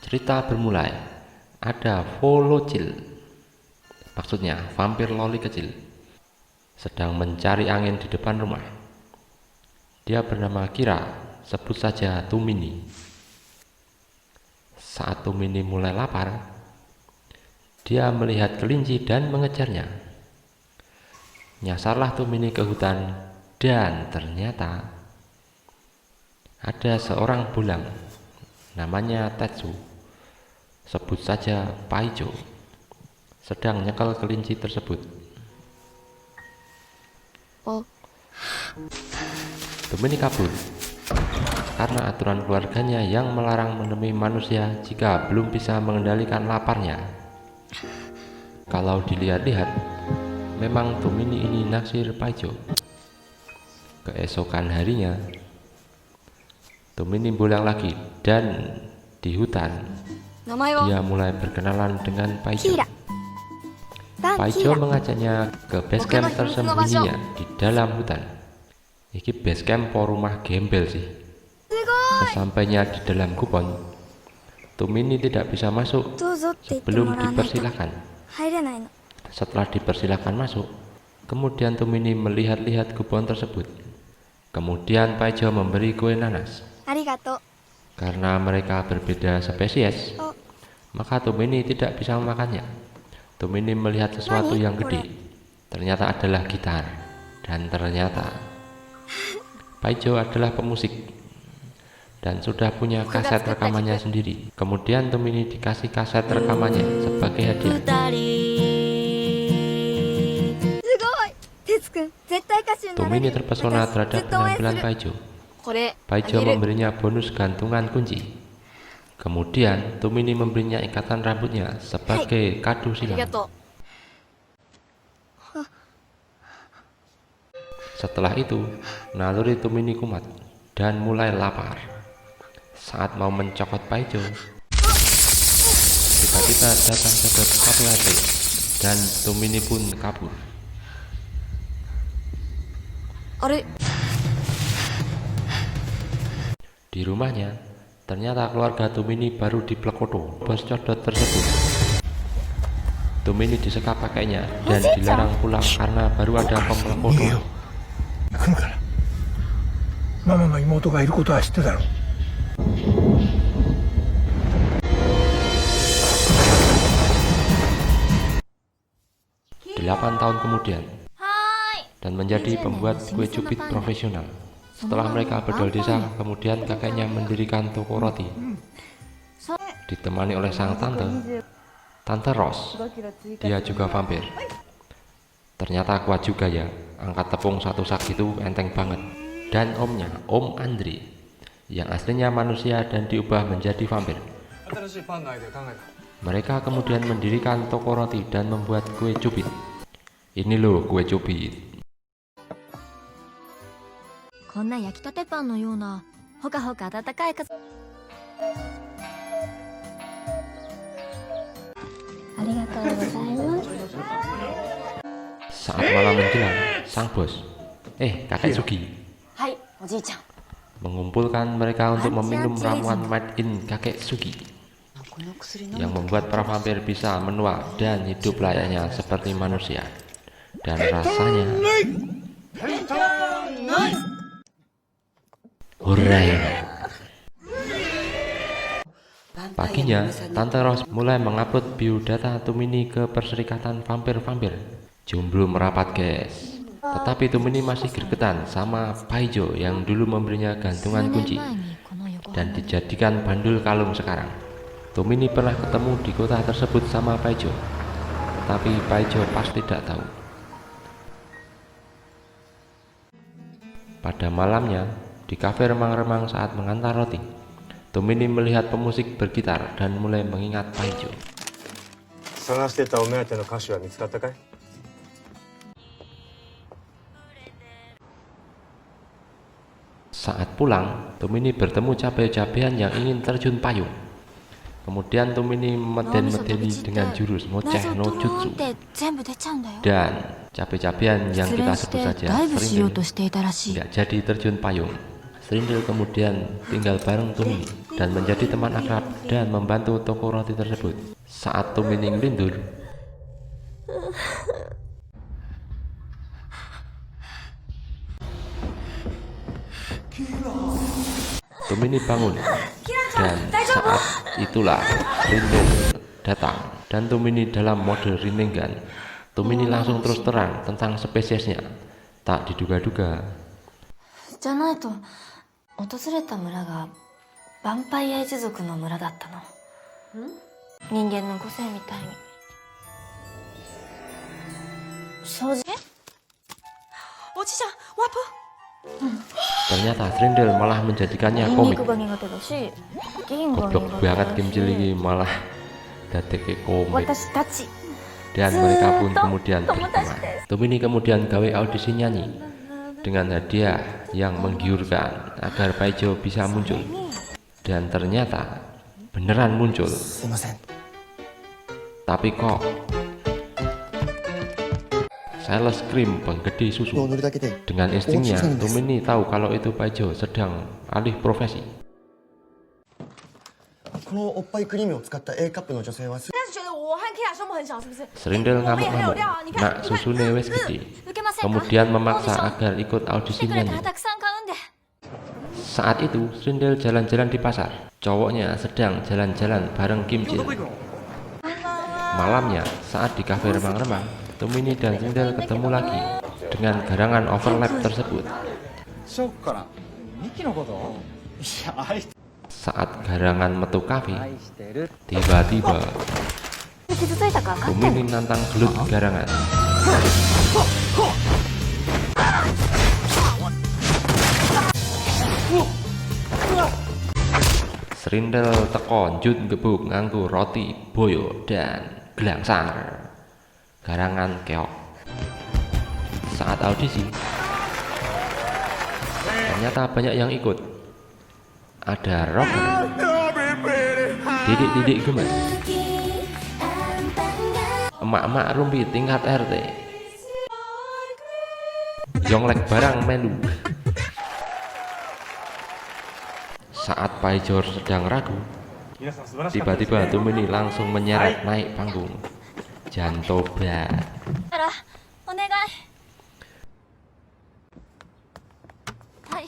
Cerita bermulai, ada Volocil, maksudnya vampir loli kecil, sedang mencari angin di depan rumah. Dia bernama Kira, sebut saja Tumini. Saat Tumini mulai lapar, dia melihat kelinci dan mengejarnya. Nyasarlah Tumini ke hutan dan ternyata ada seorang bulang, namanya Tetsu, sebut saja Paijo, sedang nyekel kelinci tersebut. Tumini kabur karena aturan keluarganya yang melarang menemui manusia jika belum bisa mengendalikan laparnya. Kalau dilihat-lihat, memang Tumini ini naksir Paijo. Keesokan harinya, Tumini pulang lagi dan di hutan dia mulai berkenalan dengan Paijo. Paijo mengajaknya ke basecamp tersembunyinya di dalam hutan. Ini basecamp po rumah gembel sih. Sesampainya di dalam gubon, Tumini tidak bisa masuk sebelum dipersilahkan. Setelah dipersilahkan masuk, kemudian Tumini melihat-lihat gubon tersebut. Kemudian Paijo memberi kue nanas. Karena mereka berbeda spesies, maka Tumini tidak bisa memakannya. Tumini melihat sesuatu yang gede, ternyata adalah gitar. Dan ternyata Paijo adalah pemusik dan sudah punya kaset rekamannya sendiri. Kemudian Tumini dikasih kaset rekamannya sebagai hadiah. Tumini terpesona terhadap penampilan Paijo. Paijo memberinya bonus gantungan kunci. Kemudian Tumini memberinya ikatan rambutnya sebagai kado silam. Setelah itu, naluri Tumini kumat dan mulai lapar. Saat mau mencokot Paijo, tiba-tiba datang sedot KPAT dan Tumini pun kabur. Di rumahnya, ternyata keluarga Tumini baru diplekoto bos codot tersebut. Tumini disekap kakeknya dan dilarang pulang karena baru ada pemplekoto. Mama ga imoto ga iru koto wa shitte daro. 8 tahun kemudian, dan menjadi pembuat kue cubit profesional. Setelah mereka berdol desa, kemudian kakeknya mendirikan toko roti. Ditemani oleh sang Tante Rose. Dia juga vampir. Ternyata kuat juga ya, angkat tepung satu sak itu enteng banget. Dan omnya, Om Andre, yang aslinya manusia dan diubah menjadi vampir. Mereka kemudian mendirikan toko roti dan membuat kue cubit. Ini loh kue cubit. こんな焼きたてパンのようなほかほか温かいかありがとうございます。 Saat malam menjelang, sang bos, kakek Sugi, Hai, Oji-chan. mengumpulkan mereka untuk meminum ramuan made in kakek Sugi yang membuat para vampir bisa menua dan hidup layaknya seperti manusia. Dan rasanya hurray. Paginya, Tante Rose mulai mengupload biodata Tumini ke Perserikatan Vampir-Vampir. Jomblo merapat guys. Tetapi Tumini masih gregetan sama Paijo yang dulu memberinya gantungan kunci dan dijadikan bandul kalung sekarang. Tumini pernah ketemu di kota tersebut sama Paijo, tetapi Paijo pasti tidak tahu. Pada malamnya, di kafe remang-remang saat mengantar roti, Tumini melihat pemusik bergitar dan mulai mengingat Paijo. Saat pulang, Tumini bertemu cabai-cabean yang ingin terjun payung. Kemudian Tumini meden-medeni dengan jurus Moceh no Jutsu. Dan cabai-cabean yang kita sebut saja sering nggak jadi terjun payung. Srindel kemudian tinggal bareng Tumini dan menjadi teman akrab dan membantu toko roti tersebut. Saat Tumini ngelindur, Tumini bangun, dan saat itulah Srindel datang dan Tumini dalam mode Rinnegan. Tumini langsung terus terang tentang spesiesnya. Tak diduga-duga, じゃないと訪れた村がヴァンパイア一族の村だったの。人間の個性みたいに。正直おじいちゃんワープ。 ternyata Srindel malah menjadikannya ニンニ komik. クが苦手だし銀が Goblok 苦手 banget だ Kim し Jil ini malah dadeke komik. 私たち Dan mereka pun kemudian Tomo berteman. desu. Tumini kemudian gawe audisi nyanyi dengan hadiah yang menggiurkan agar Paijo bisa muncul. Dan ternyata beneran muncul. Tapi kok sales krim penggede susu. Dengan instingnya, Tumini tahu kalau itu Paijo sedang alih profesi. このおっぱいクリームを使った A カップの女性は 但是觉得我和 Kira 胸部很小是不是？ Srindel ngamuk-ngamuk, nak susune wis gede. Kemudian memaksa agar ikut audisi 来てくれた nyanyi. らたくさん買うんで。 Saat itu, Srindel jalan-jalan di pasar. Cowoknya sedang jalan-jalan bareng Kim Jil. Malamnya, saat di kafe remang-remang, Tumini dan Srindel ketemu lagi dengan garangan overlap tersebut. Saat garangan metu kafe, tiba-tiba 傷ついたか分かってんの？ Tumini nantang gelut garangan. Srindel teko njut gebuk nganggo roti boyo dan glangsar. Garangan keok. Saat audisi, ternyata banyak yang ikut. Ada rocker, didik-didik gemes, emak-emak rumpi tingkat RT, Yonglek barang melu. Saat Paijo sedang ragu, tiba-tiba Tumini langsung menyeret naik panggung. Jantoba. あらお願い。はい。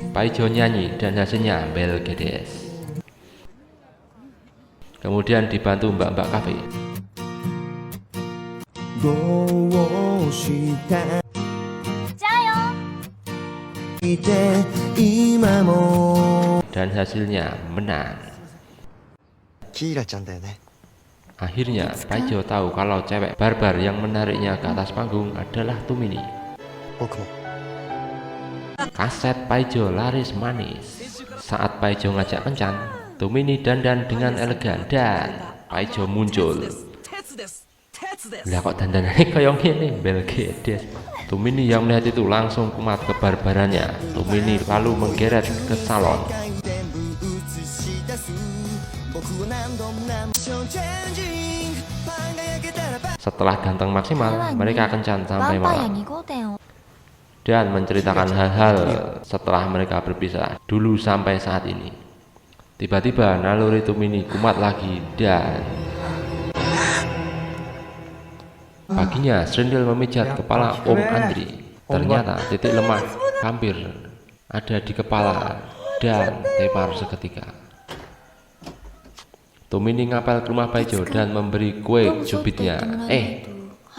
Paijo nyanyi dan hasilnya Belgedes. Kemudian dibantu mbak-mbak kafe. Dan hasilnya menang. Akhirnya Paijo tahu kalau cewek barbar yang menariknya ke atas panggung adalah Tumini. Kaset Paijo laris manis. Saat Paijo ngajak kencan, Tumini dandan dengan elegan dan Paijo muncul. Lah kok dandanannya kayak gini, Belgedes. Tumini yang melihat itu langsung kumat kebarbarannya. Tumini lalu menggeret ke salon. Setelah ganteng maksimal, mereka kencan sampai ヴァンパイア malam 2号店を。 dan menceritakan hal-hal setelah mereka berpisah dulu sampai saat ini. Tiba-tiba naluri Tumini kumat lagi dan paginya Srindel memijat kepala Om Andri. Ternyata titik lemah hampir ada di kepala dan tepar seketika. Tumini ngapel ke rumah Paijo dan memberi kue cubitnya.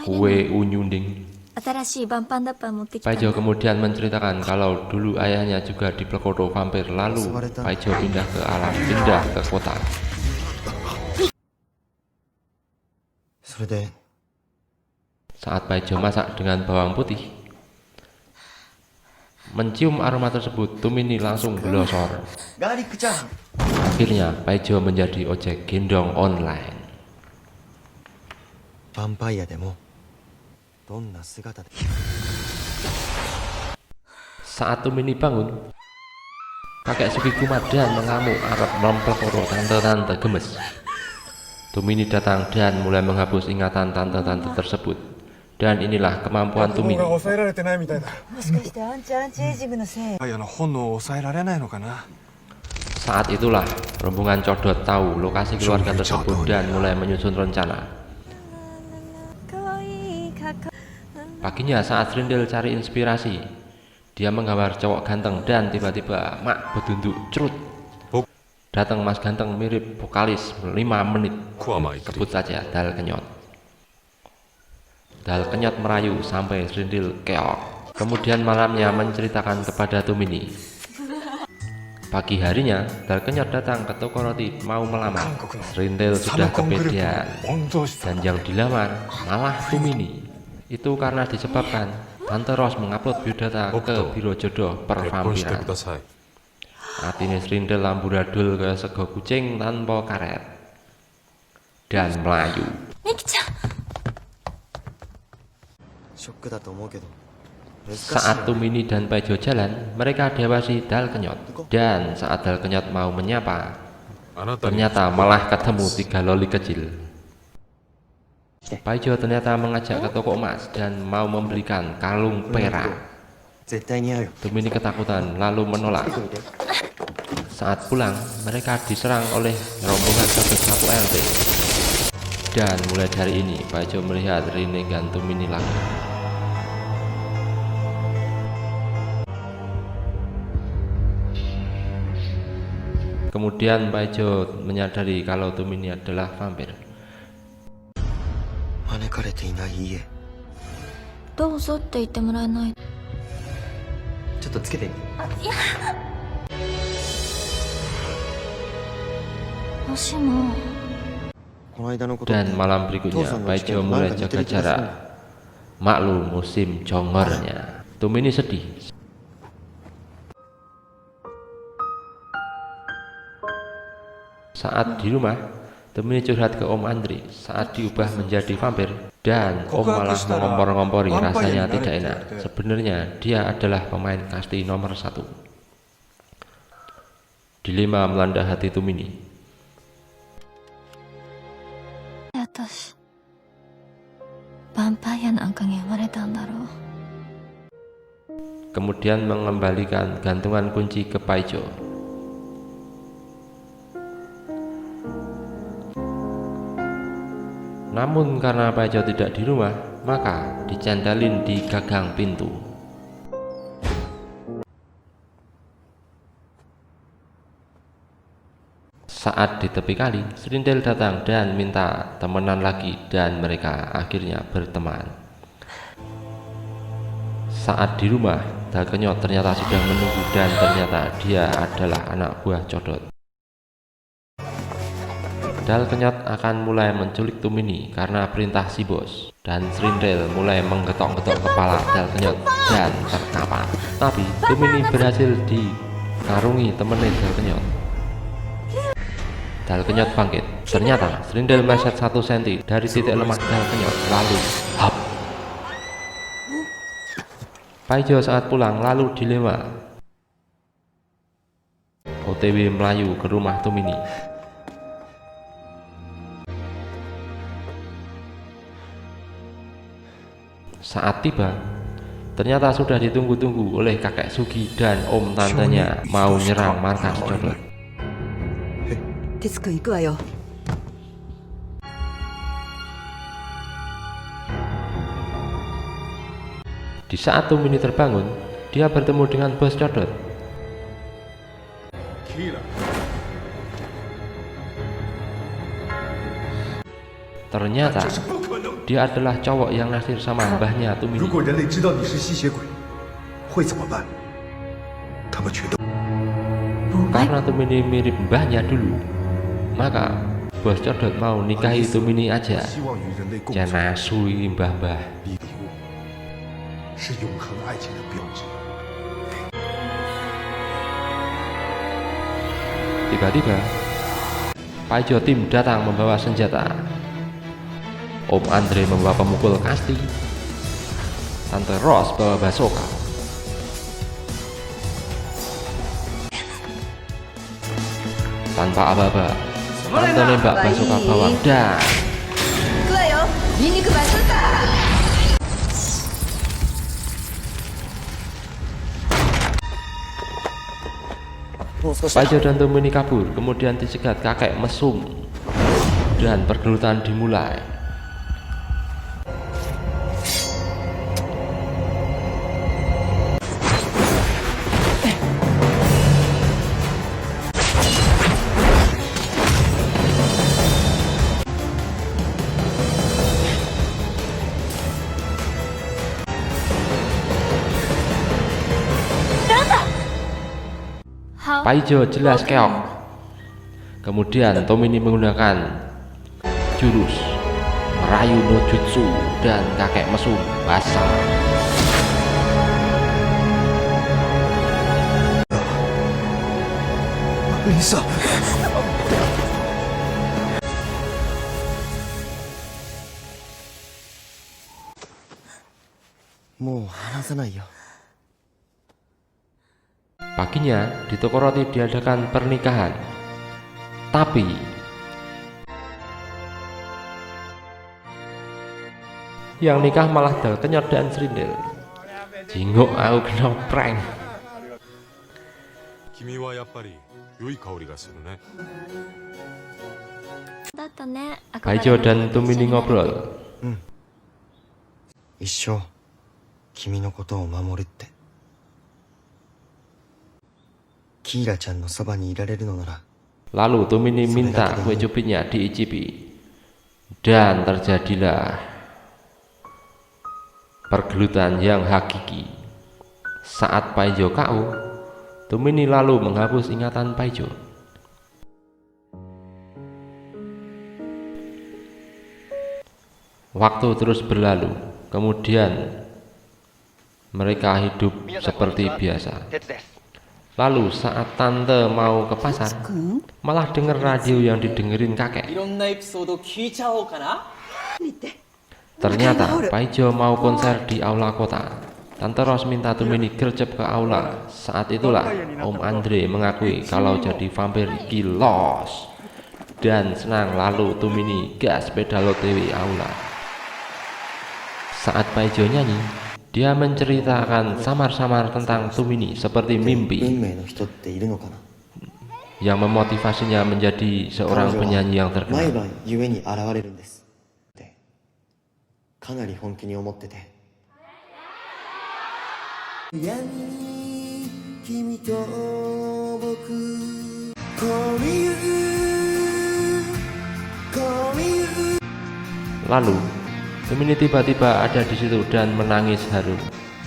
Kue unyunding. 新しいバンパンダッパー持ってきた。 Paijo kemudian menceritakan kalau dulu ayahnya juga diplekoto vampir, lalu Paijo pindah ke alam, pindah ke kota. Saat Paijo masak dengan bawang putih, mencium aroma tersebut, Tumini langsung glosor. Akhirnya Paijo menjadi ojek gendong online. Saat Tumini bangun, kakek Suki kumat dan mengamuk arep mempelkoro tante-tante gemes. Tumini datang dan mulai menghapus ingatan tante-tante tersebut. Dan inilah kemampuan Tomini. 抑えられてないみたいだ。もしかしてアンチエイジングのせい。本能を抑えられないのかな。 Saat itulah rombongan Codot tahu lokasi keluarga tersebut dan mulai menyusun rencana. Paginya saat Srindil cari inspirasi, dia menggambar cowok ganteng dan tiba-tiba mak bedunduk cerut. Datang Mas Ganteng mirip vokalis 5 menit. Sebut saja Dal Kenyot. Dal Kenyot merayu sampai Srindil keok. Kemudian malamnya menceritakan kepada Tomini. Pagi harinya, Dal Kenyot datang ke toko roti mau melamar. Srindil sudah kepedean, dan yang dilamar malah Tomini. Itu karena disebabkan Tante Rose mengupload biodata ke Biro Jodoh Pervampiran. Atine Srindil amburadul ke sego kucing tanpa karet dan melayu. Saat Tomini dan Paijo jalan, mereka diawasi Dal Kenyot. Dan saat Dal Kenyot mau menyapa, ternyata malah ketemu 3 loli kecil. Paijo ternyata mengajak ke toko emas dan mau membelikan kalung perak. Tomini ketakutan lalu menolak. Saat pulang, mereka diserang oleh rombongan Codot 1 LT. Dan mulai dari ini, Paijo melihat Rinnegan Tomini lagi. Kemudian Paijo menyadari kalau Tomini adalah vampir. 招かれていない家。どうぞって言ってもらえない？ちょっとつけてみて。いや。もしも。 Dan malam berikutnya Paijo mulai jaga jarak. Maklum musim jongornya. Tomini sedih. Saat di rumah, Tomini curhat ke Om Andri saat diubah menjadi vampir. Dan Om malah mengompor-ngompori rasanya tidak enak. Sebenarnya dia adalah pemain kasti nomor 1. Dilema melanda hati Tomini. Kemudian mengembalikan gantungan kunci ke Paijo. Namun karena Paijo tidak di rumah, maka dicendalin di gagang pintu. Saat di tepi kali, Srindil datang dan minta temenan lagi dan mereka akhirnya berteman. Saat di rumah, Dal Kenyot ternyata sudah menunggu dan ternyata dia adalah anak buah Codot. Dal Kenyot akan mulai menculik Tomini karena perintah si bos. Dan Srindil mulai menggetok-getok kepala Dal Kenyot dan terkapar. Tapi Tomini berhasil dikarungi temennya Dal Kenyot. Dal Kenyot bangkit. Ternyata Srindil meleset 1 cm dari titik lemah Dal Kenyot lalu hap. Paijo saat pulang lalu dilema. OTW melayu ke rumah Tomini. Saat tiba, ternyata sudah ditunggu-tunggu oleh kakek Sugi dan om tantenya mau nyerang markas Codot. Di saat Tomini terbangun, dia bertemu dengan bos Codot. Ternyata dia adalah cowok yang naksir sama mbahnya Tomini. Karena Tomini mirip mbahnya dulu, maka bos Codot mau nikahi Tomini aja. Jangan asui mbah-mbah. Tiba-tiba Paijo tim datang membawa senjata. Om Andre membawa pemukul kasti. Tante Rose bawa basoka. Tanpa aba-aba, Tante nembak basoka bawang dan Paijo dan Tomini kabur, kemudian dicegat kakek mesum dan pergelutan dimulai. Paijo jelas keok. Kemudian Tomini menggunakan jurus merayu no jutsu dan kakek mesum basah. Lisa. もう話さないよ。 Paginya di toko roti diadakan pernikahan, tapi yang nikah malah Dalkenyot dan Srindel. Jingok aku kena prank. Paijo dan Tomini ngobrol. 一生君のことを守るって。キーラちゃんのそばにいられるのなら。 Lalu Tomini minta kue cubitnya diicipi, dan terjadilah pergelutan yang hakiki. Saat Paijo KO, Tomini lalu menghapus ingatan Paijo. Waktu terus berlalu, kemudian mereka hidup seperti biasa. Lalu saat tante mau ke pasar, malah denger radio yang didengerin kakek. Ternyata Paijo mau konser di aula kota. Tante Ros minta Tomini gercep ke aula. Saat itulah Om Andre mengakui kalau jadi vampir iki los dan senang. Lalu Tomini gas pedal OTW aula. Saat Paijo nyanyi, dia menceritakan samar-samar tentang Tomini seperti mimpi yang memotivasinya menjadi seorang penyanyi yang terkenal. Lalu Tomini tiba-tiba ada di situ dan menangis haru.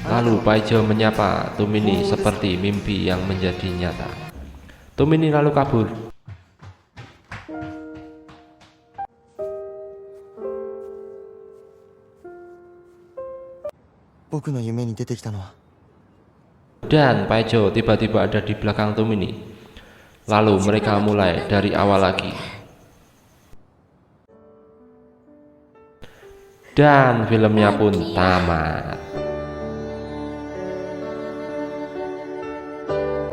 Lalu Paijo menyapa Tomini seperti mimpi yang menjadi nyata. Tomini lalu kabur. Dan Paijo tiba-tiba ada di belakang Tomini. Lalu mereka mulai dari awal lagi. Dan filmnya pun tamat.